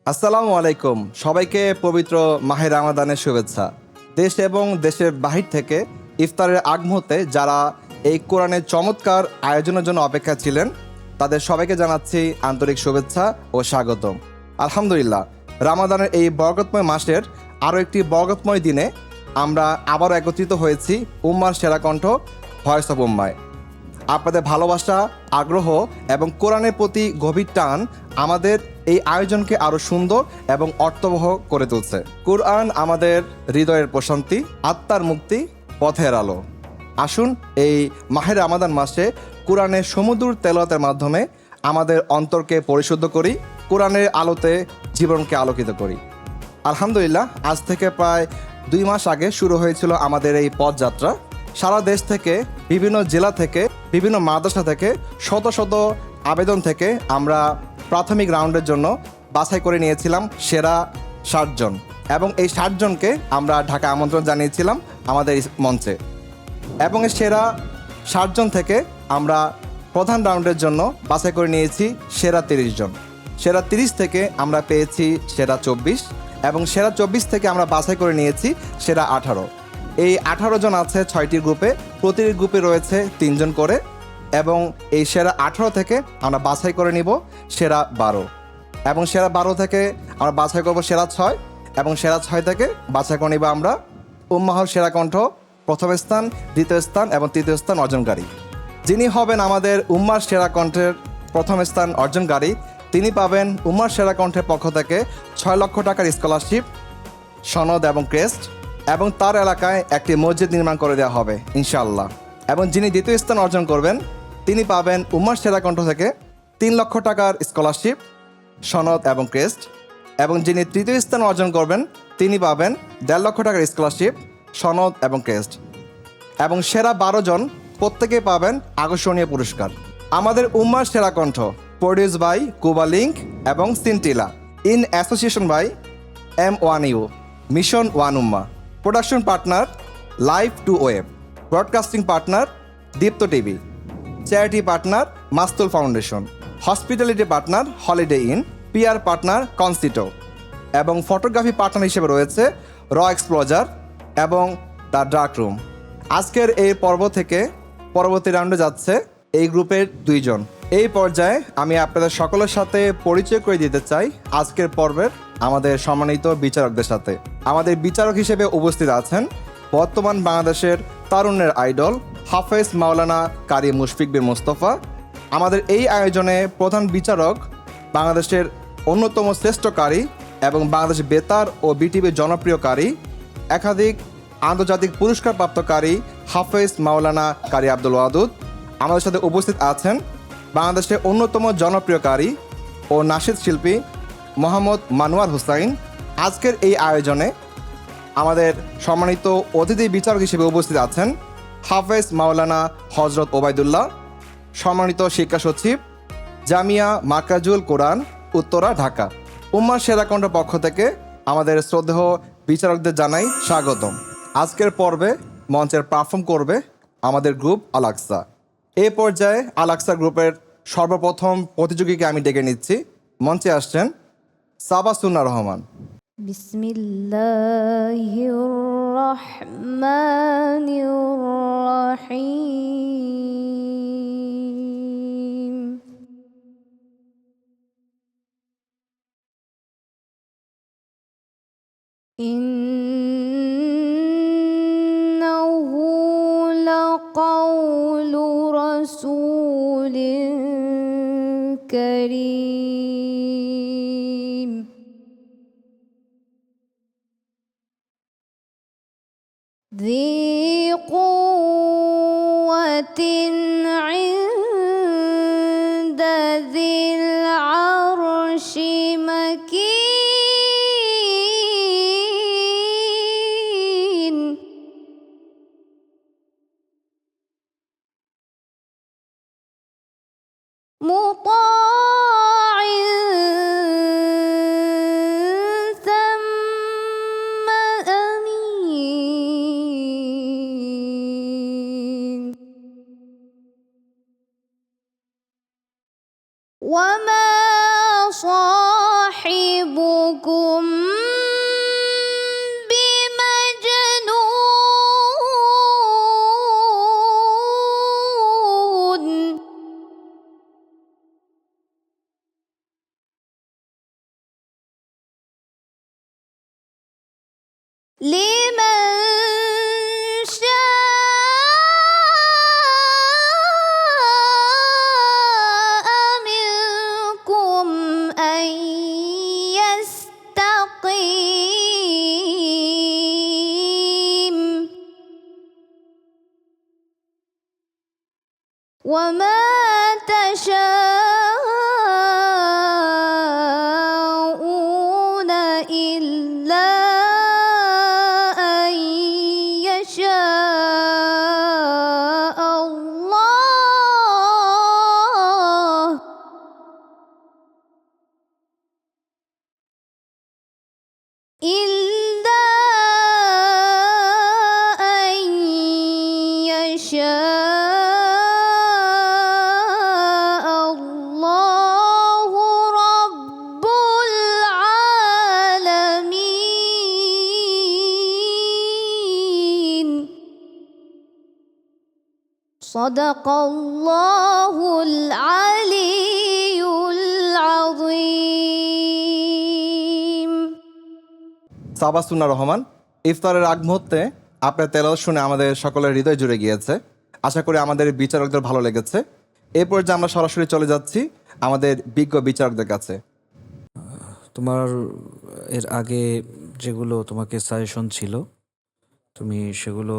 আসসালামু আলাইকুম। সবাইকে পবিত্র মাহে রামাদানের শুভেচ্ছা। দেশ এবং দেশের বাহির থেকে ইফতারের আগ মুহূর্তে যারা এই কোরআনের চমৎকার আয়োজনের জন্য অপেক্ষা ছিলেন, তাদের সবাইকে জানাচ্ছি আন্তরিক শুভেচ্ছা ও স্বাগতম। আলহামদুলিল্লাহ, রামাদানের এই বরকতময় মাসের আরও একটি বরকতময় দিনে আমরা আবারও একত্রিত হয়েছি উম্মার সেরা কণ্ঠ ভয়েস অফ উম্মায়। আপনাদের ভালোবাসা, আগ্রহ এবং কোরআনের প্রতি গভীর টান আমাদের এই আয়োজনকে আরও সুন্দর এবং অর্থবহ করে তুলছে। কোরআন আমাদের হৃদয়ের প্রশান্তি, আত্মার মুক্তি, পথের আলো। আসুন এই মাহের রমাদান মাসে কোরআনের সমুদ্র তেলাওয়াতের মাধ্যমে আমাদের অন্তরকে পরিশুদ্ধ করি, কোরআনের আলোতে জীবনকে আলোকিত করি। আলহামদুলিল্লাহ, আজ থেকে প্রায় 2 মাস আগে শুরু হয়েছিল আমাদের এই পথযাত্রা। সারা দেশ থেকে, বিভিন্ন জেলা থেকে, বিভিন্ন মাদ্রাসা থেকে শত শত আবেদন থেকে আমরা প্রাথমিক রাউন্ডের জন্য বাছাই করে নিয়েছিলাম সেরা 60 জন, এবং এই 60 জনকে আমরা ঢাকা আমন্ত্রণ জানিয়েছিলাম আমাদের মঞ্চে। এবং এই সেরা 60 জন থেকে আমরা প্রধান রাউন্ডের জন্য বাছাই করে নিয়েছি সেরা 30 জন। সেরা 30 থেকে আমরা পেয়েছি সেরা 24, এবং সেরা 24 থেকে আমরা বাছাই করে নিয়েছি সেরা 18। এই 18 জন আছে 6টি গ্রুপে, প্রতিটি গ্রুপে রয়েছে 3 জন করে, এবং এই সেরা 18 থেকে আমরা বাছাই করে নিব সেরা 12, এবং সেরা 12 থেকে আমরা বাছাই করব সেরা 6, এবং সেরা 6 থেকে বাছাই করে নিব আমরা উম্মাহর সেরা কণ্ঠ প্রথম স্থান, দ্বিতীয় স্থান এবং তৃতীয় স্থান অর্জনকারী। যিনি হবেন আমাদের উম্মার সেরা কণ্ঠের প্রথম স্থান অর্জনকারী, তিনি পাবেন উম্মার সেরা কণ্ঠের পক্ষ থেকে 6 লক্ষ টাকার স্কলারশিপ, সনদ এবং ক্রেস্ট, এবং তার এলাকায় একটি মসজিদ নির্মাণ করে দেওয়া হবে ইনশাআল্লাহ। এবং যিনি দ্বিতীয় স্থান অর্জন করবেন, তিনি পাবেন উম্মার সেরা কণ্ঠ থেকে 3 লক্ষ টাকার স্কলারশিপ, সনদ এবং ক্রেস্ট, এবং যিনি তৃতীয় স্থান অর্জন করবেন, তিনি পাবেন 1.5 লক্ষ টাকার স্কলারশিপ, সনদ এবং ক্রেস্ট, এবং সেরা 12 জন প্রত্যেকেই পাবেন আকর্ষণীয় পুরস্কার। আমাদের উম্মার সেরা কণ্ঠ প্রডিউস বাই কুবা লিঙ্ক এবং Scintilla, in association by M1U, mission one উম্মা, production partner live to web, broadcasting partner Deepto TV, charity partner Mastul foundation, hospitality partner Holiday Inn, PR partner কনসিটো, এবং ফটোগ্রাফি পার্টনার হিসেবে রয়েছে র এক্সপ্লোজার এবং দ্য ডার্ক রুম। আজকের এই পর্ব থেকে পরবর্তী রাউন্ডে যাচ্ছে এই গ্রুপের 2 জন। এই পর্যায়ে আমি আপনাদের সকলের সাথে পরিচয় করে দিতে চাই আজকের পর্বের আমাদের সম্মানিত বিচারকদের সাথে। আমাদের বিচারক হিসেবে উপস্থিত আছেন বর্তমান বাংলাদেশের তারুণ্যের আইডল হাফেজ মাওলানা কারি মুশফিক বিন মোস্তফা। আমাদের এই আয়োজনে প্রধান বিচারক বাংলাদেশের অন্যতম শ্রেষ্ঠ কারি এবং বাংলাদেশ বেতার ও বিটিভির জনপ্রিয় কারি, একাধিক আন্তর্জাতিক পুরস্কারপ্রাপ্ত কারি হাফেজ মাওলানা কারি আব্দুল ওয়াদুদ। আমাদের সাথে উপস্থিত আছেন বাংলাদেশের অন্যতম জনপ্রিয় কারি ও নাশিদ শিল্পী মোহাম্মদ মানোয়ার হুসাইন। আজকের এই আয়োজনে আমাদের সম্মানিত অতিথি বিচারক হিসেবে উপস্থিত আছেন হাফেজ মাওলানা হজরত ওবায়দুল্লাহ, সম্মানিত শিক্ষা সচিব, জামিয়া মার্কাজুল কোরআন, উত্তরা, ঢাকা। উম্মার সেরা কণ্ঠ পক্ষ থেকে আমাদের শ্রদ্ধেয় বিচারকদের জানাই স্বাগতম। আজকের পর্বে মঞ্চের পারফর্ম করবে আমাদের গ্রুপ আল আকসা। এই পর্যায়ে আল আকসা গ্রুপের সর্বপ্রথম প্রতিযোগীকে আমি ডেকে নিচ্ছি। মঞ্চে আসছেন সাবা সুন্না রহমান। বিসমিল্লাহির রহমানির রহিম। ইন্নাহু লাকাউলু রাসূলিন কারীম। ذي قوة عند ذي العرش مكين. مطاع ثم أمين. وما صاحبكم وما تشاءون إلا أن يشاء الله إلا أن يشاء الله رب العالمين صدق الله العلي العظيم সাবাসুন্না রহমান, ইফতারের আগ মুহূর্তে আপনার তেলাওয়াত শুনে আমাদের সকলের হৃদয় জুড়ে গিয়েছে। আশা করি আমাদের বিচারকদের ভালো লেগেছে। এই পর্যায়ে আমরা সরাসরি চলে যাচ্ছি আমাদের বিজ্ঞ বিচারকদের কাছে। তোমার এর আগে যেগুলো তোমাকে সাজেশন ছিল তুমি সেগুলো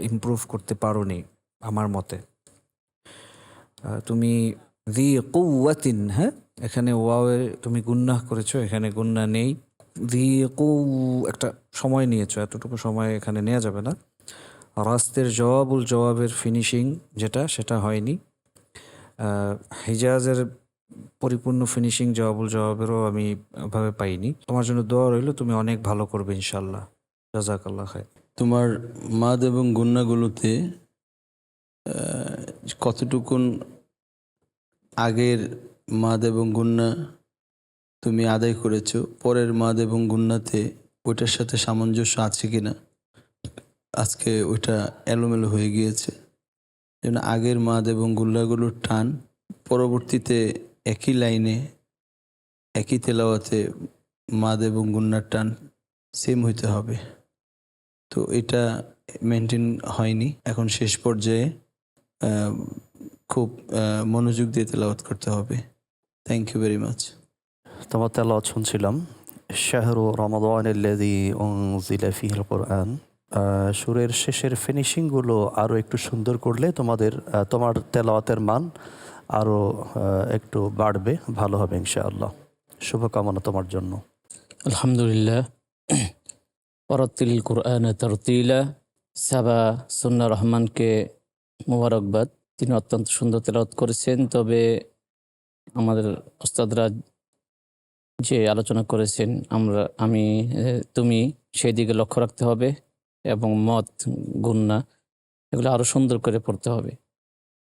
ইমপ্রুভ করতে পারোনি আমার মতে। তুমি দি কৌয়াতিন, হ্যাঁ এখানে ওয়াওয়ে তুমি গুন্নাহ করেছো, এখানে গুন্না নেই। দি কৌ একটা সময় নিয়েছো, এতটুকু সময় এখানে নেওয়া যাবে না। রাস্তের জবাবুল জবাবের ফিনিশিং যেটা সেটা হয়নি। হিজাজের পরিপূর্ণ ফিনিশিং জবাবুল জবাবেরও আমি ভাবে পাইনি। তোমার জন্য দোয়া রইল, তুমি অনেক ভালো করবে ইনশাল্লাহ। জাযাকাল্লাহ খায়র। তোমার মাদ এবং গুন্নাগুলোতে কতটুকুন আগের মাদ এবং গুন্না তুমি আদায় করেছো, পরের মাদ এবং গুন্নাতে ওইটার সাথে সামঞ্জস্য আছে কিনা, আজকে ওইটা এলোমেলো হয়ে গিয়েছে। যেন আগের মাদ এবং গুন্নাগুলোর টান পরবর্তীতে একই লাইনে একই তেলাওয়াতে মাদ এবং গুন্নার টান সেম হইতে হবে। তো এটা মেনটেন হয়নি। এখন শেষ পর্যায়ে খুব মনোযোগ দিয়ে তেলাওয়াত করতে হবে। Thank you very much. তোমার তেলাওয়াত শুনছিলাম, শাহরু রমাদানিল্লাযী উনজিলা ফীহিল কুরআন। সুরের শেষের ফিনিশিংগুলো আরও একটু সুন্দর করলে তোমার তেলাওয়াতের মান আরও একটু বাড়বে, ভালো হবে ইনশাআল্লাহ। শুভকামনা তোমার জন্য। আলহামদুলিল্লাহ। ওয়ারাত্তিল কুরআন তারতিলা। সাবা সুন্না রহমানকে মোবারকবাদ, তিনি অত্যন্ত সুন্দর তেলাওয়াত করেছেন। তবে আমাদের ওস্তাদরা যে আলোচনা করেছেন তুমি সেই দিকে লক্ষ্য রাখতে হবে এবং মত গুন্না এগুলো আরও সুন্দর করে পড়তে হবে।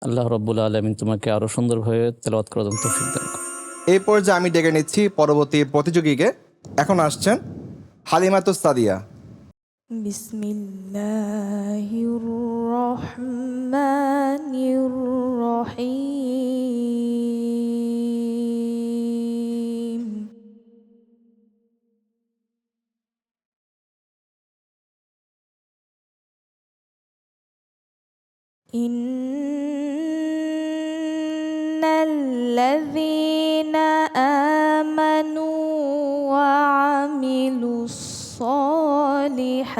আল্লাহ রাব্বুল আলামিন তোমাকে আরও সুন্দরভাবে তেলাওয়াত করার তৌফিক দান করুন। এই পর্যায়ে আমি ডেকে নিচ্ছি পরবর্তী প্রতিযোগীকে। এখন আসছেন হালিমাতুস সাদিয়া। বিসমিল্লাহির রহমানির রহিম। ইন্নাল্লাযীনা আমানু ওয়া আমিলুস সালিহাতি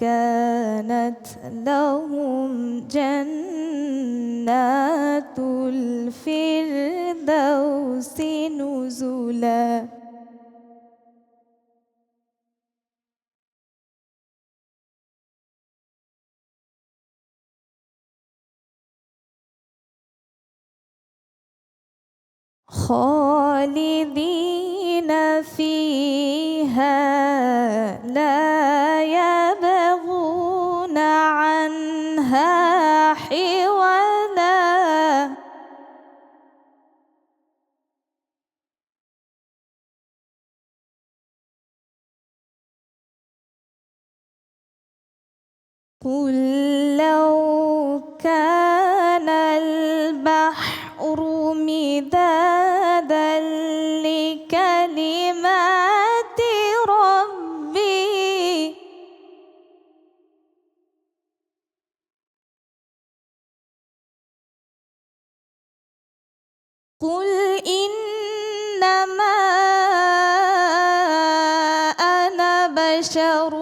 কানাত লাহুম জান্নাতুল ফিরদাউসি নুজুলা। خالدين فيها لا يبغون عنها حولا. قل لو كان البحر مدادا لكلمات ربي قل إنما أنا بشر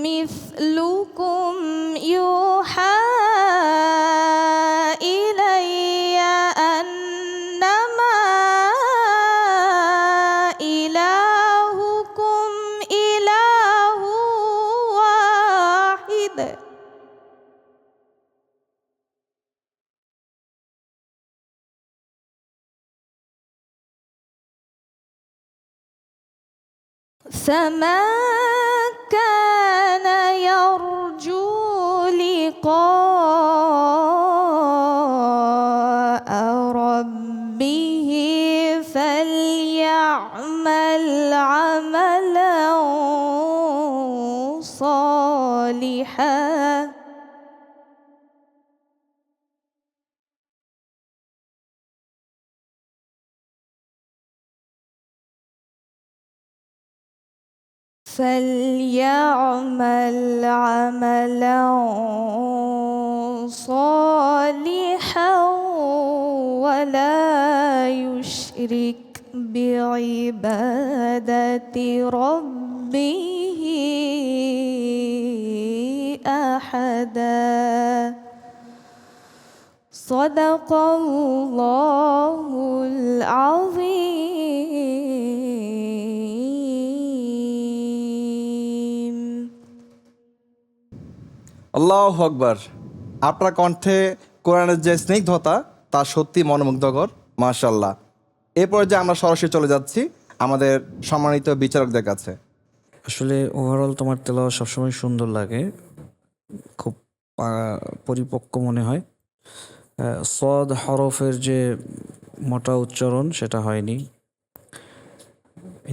مثلكم يوحى فمن كان يرجو لقاء ربه فليعمل عملا صالحا فليعمل عملا صالحا ولا يشرك بعبادة ربه أحدا صدق الله العظيم আল্লাহু আকবার। আপনার কণ্ঠে কোরআনের যে স্নিগ্ধতা তা সত্যি মনোমুগ্ধকর, মাশাআল্লাহ। এরপরে যে আমরা সরাসরি চলে যাচ্ছি আমাদের সম্মানিত বিচারকদের কাছে। আসলে ওভারঅল তোমার তেলাওয়াত সবসময় সুন্দর লাগে, খুব পরিপক্ক মনে হয়। সদ হরফের যে মোটা উচ্চারণ সেটা হয়নি।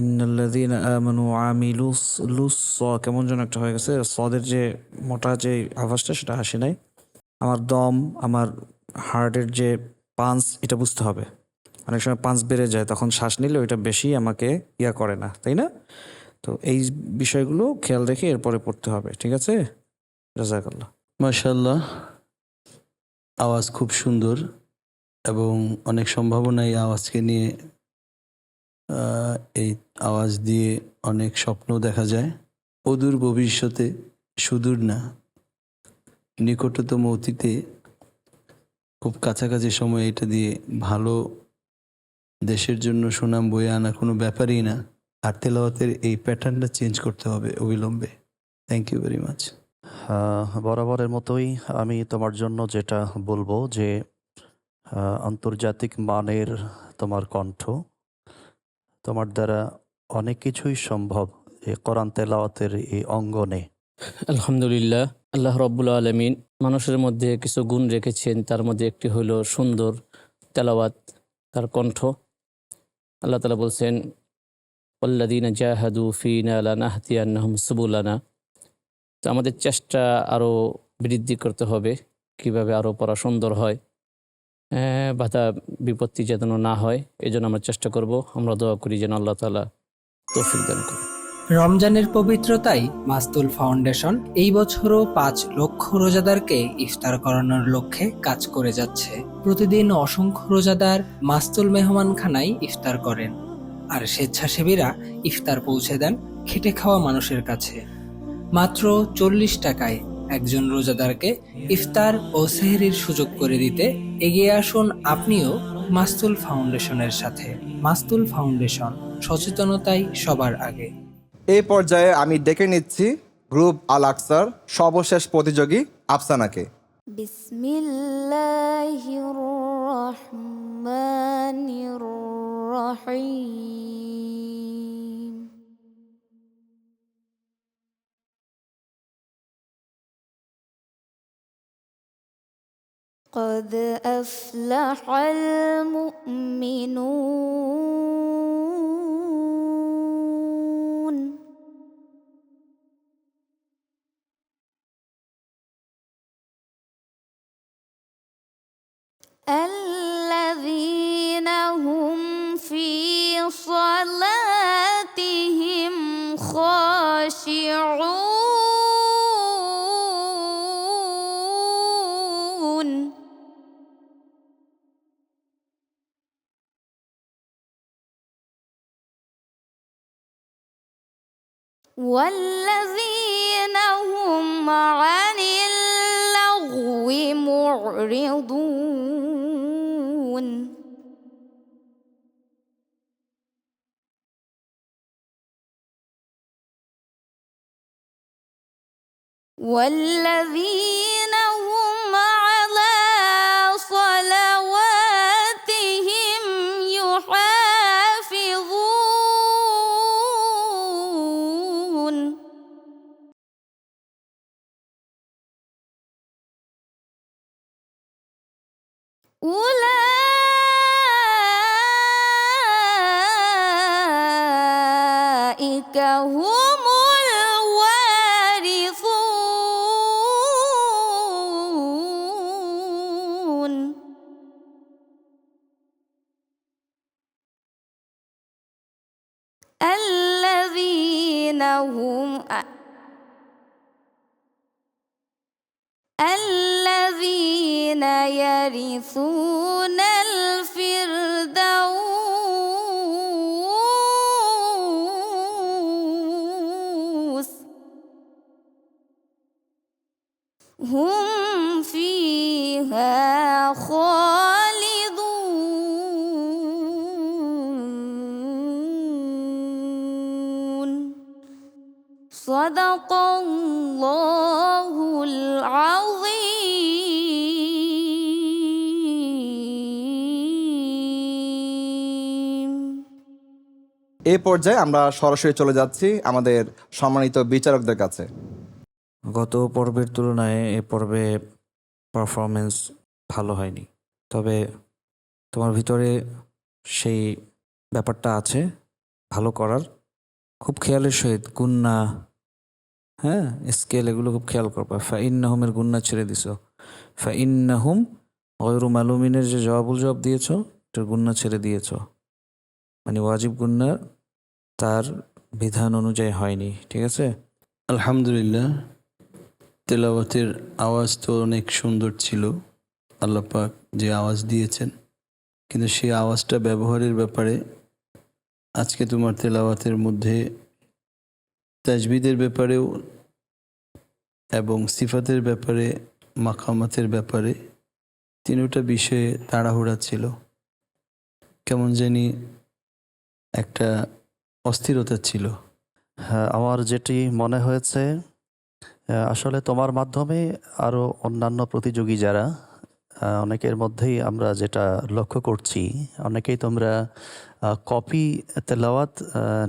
ইন্নাল্লাযীনা আমানু আমিলুস লুস কেমন যেন একটা হয়ে গেছে। সদের যে মোটা যে আওয়াজটা সেটা আসে নাই। আমার দম, আমার হার্টের যে পাঞ্চ, এটা বুঝতে হবে। অনেক সময় পাঞ্চ বেড়ে যায়, তখন শ্বাস নিলে ওইটা বেশি আমাকে করে না, তাই না? তো এই বিষয়গুলো খেয়াল রেখে এরপরে পড়তে হবে, ঠিক আছে? জাযাকাল্লাহ। মাশাআল্লাহ, আওয়াজ খুব সুন্দর এবং অনেক সম্ভাবনা এই আওয়াজকে নিয়ে। এই আওয়াজ দিয়ে অনেক স্বপ্ন দেখা যায়। অদূর ভবিষ্যতে, সুদূর না, নিকটতম অতীতে, খুব কাছাকাছি সময় এটা দিয়ে ভালো দেশের জন্য সুনাম বয়ে আনা কোনো ব্যাপারই না। আর তেলাওয়াতের এই প্যাটার্নটা চেঞ্জ করতে হবে অবিলম্বে। Thank you very much. বরাবরের মতোই আমি তোমার জন্য যেটা বলবো যে আন্তর্জাতিক মানের তোমার কণ্ঠ, তোমার দ্বারা অনেক কিছুই সম্ভব এই কোরআন তেলাওয়াতের এই অঙ্গনে। আলহামদুলিল্লাহ, আল্লাহ রব্বুল আলমিন মানুষের মধ্যে কিছু গুণ রেখেছেন, তার মধ্যে একটি হলো সুন্দর তেলাওয়াত, তার কণ্ঠ। আল্লাহ তাআলা বলছেন, ওয়াল্লাযীনা জাহাদু ফীনা লানাহদিয়ান্নাহুম সুবুলানা। তো আমাদের চেষ্টা আরও বৃদ্ধি করতে হবে, কিভাবে আরও পড়া সুন্দর হয়, বাধা বিপত্তি যেন না হয়, এই জন্য আমরা চেষ্টা করব। আমরা দোয়া করি যেন আল্লাহ তাআলা তৌফিক দান করেন। রমজানের পবিত্রতায় মাস্তুল ফাউন্ডেশন এই বছরও 5 লক্ষ রোজাদারকে ইফতার করানোর লক্ষ্যে কাজ করে যাচ্ছে। প্রতিদিন অসংখ্য রোজাদার মাস্তুল মেহমানখানায় ইফতার করেন, আর স্বেচ্ছাসেবীরা ইফতার পৌঁছে দেন খেটে খাওয়া মানুষের কাছে। মাত্র 40 টাকায় একজন রোজাদারকে ইফতার ও সেহরির সুযোগ করে দিতে এগিয়ে আসুন আপনিও মাস্তুল ফাউন্ডেশনের সাথে। মাস্তুল ফাউন্ডেশন, সচেতনতাই সবার আগে। এই পর্যায়ে আমি ডেকে নিচ্ছি গ্রুপ আল আকসার সর্বশেষ প্রতিযোগী আফসানাকে। বিসমিল্লাহির রহমানির রহিম। قد أفلح المؤمنون الذين هم في صلاتهم خاشعون والذين هم عن اللغو معرضون والذين هم على صلواتهم يحافظون أولئك هم الوارثون الذين يرثون الفردوس هم فيها خالدون صدق الله العظيم এই পর্যায়ে আমরা সরাসরি চলে যাচ্ছি আমাদের সম্মানিত বিচারকদের কাছে। গত পর্বের তুলনায় এ পর্বে পারফরমেন্স ভালো হয়নি, তবে তোমার ভিতরে সেই ব্যাপারটা আছে ভালো করার। খুব খেয়ালের সহিত গুন্না, হ্যাঁ, স্কেল এগুলো খুব খেয়াল করবা। ফাইন্নাহুমের গুন্না ছেড়ে দিছো। ফাইন্নাহুম গয়রু মালুমিনের যে জবাবুল জবাব দিয়েছো, এটার গুন্না ছেড়ে দিয়েছো, মানে ওয়াজিব গুন্না তার বিধান অনুযায়ী হয়নি। ঠিক আছে? আলহামদুলিল্লাহ, তেলাওয়াতের আওয়াজ তো অনেক সুন্দর ছিল, আল্লাহ পাক যে আওয়াজ দিয়েছেন, কিন্তু সেই আওয়াজটা ব্যবহারের ব্যাপারে আজকে তোমার তেলাওয়াতের মধ্যে তাজবিদের ব্যাপারেও এবং সিফাতের ব্যাপারে, মাকামাতের ব্যাপারে তিনটা বিষয়ে তাড়াহুড়া ছিল। কেমন জানি একটা অস্থিরতা ছিল। হ্যাঁ, আমার যেটি মনে হয়েছে, আসলে তোমার মাধ্যমে আরও অন্যান্য প্রতিযোগী যারা, অনেকের মধ্যেই আমরা যেটা লক্ষ্য করছি, অনেকেই তোমরা কপি তেলাওয়াত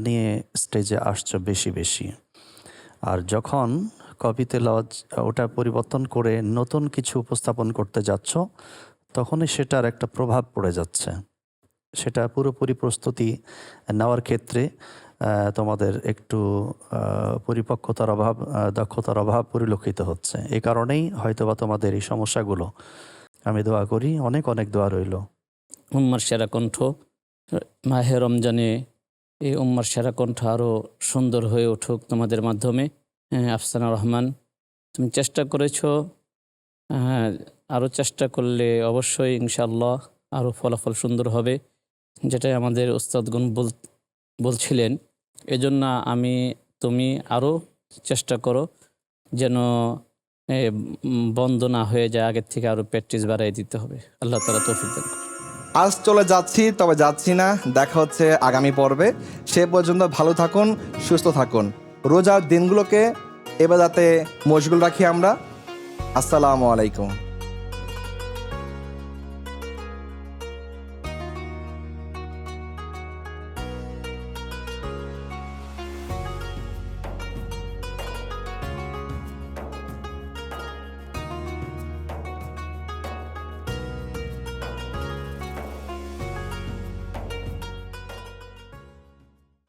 নিয়ে স্টেজে আসছো বেশি বেশি। আর যখন কপি তেলাওয়াত ওটা পরিবর্তন করে নতুন কিছু উপস্থাপন করতে যাচ্ছ, তখনই সেটার একটা প্রভাব পড়ে যাচ্ছে। সেটা পুরোপুরি প্রস্তুতি নেওয়ার ক্ষেত্রে তোমাদের একটু পরিপক্কতার অভাব, দক্ষতার অভাব পরিলক্ষিত হচ্ছে। এই কারণেই হয়তোবা তোমাদের এই সমস্যাগুলো। আমি দোয়া করি, অনেক অনেক দোয়া রইল। উম্মার সেরা কণ্ঠ, মাহে রমজানে এই উম্মার সেরা কণ্ঠ আরও সুন্দর হয়ে উঠুক তোমাদের মাধ্যমে। আফসানা রহমান, তুমি চেষ্টা করেছো, আরও চেষ্টা করলে অবশ্যই ইনশাআল্লাহ আরও ফলাফল সুন্দর হবে, যেটাই আমাদের উস্তাদগণ বলছিলেন। এজন্য তুমি আরও চেষ্টা করো যেন বন্ধ না হয়ে যায়, আগের থেকে আরও প্র্যাকটিস বাড়াই দিতে হবে। আল্লাহ তাআলা তৌফিক দান করুন। আজ চলে যাচ্ছি, তবে যাচ্ছি না। দেখা হচ্ছে আগামী পর্বে। সে পর্যন্ত ভালো থাকুন, সুস্থ থাকুন। রোজার দিনগুলোকে ইবাদতে মশগুল রাখি আমরা। আসসালামু আলাইকুম।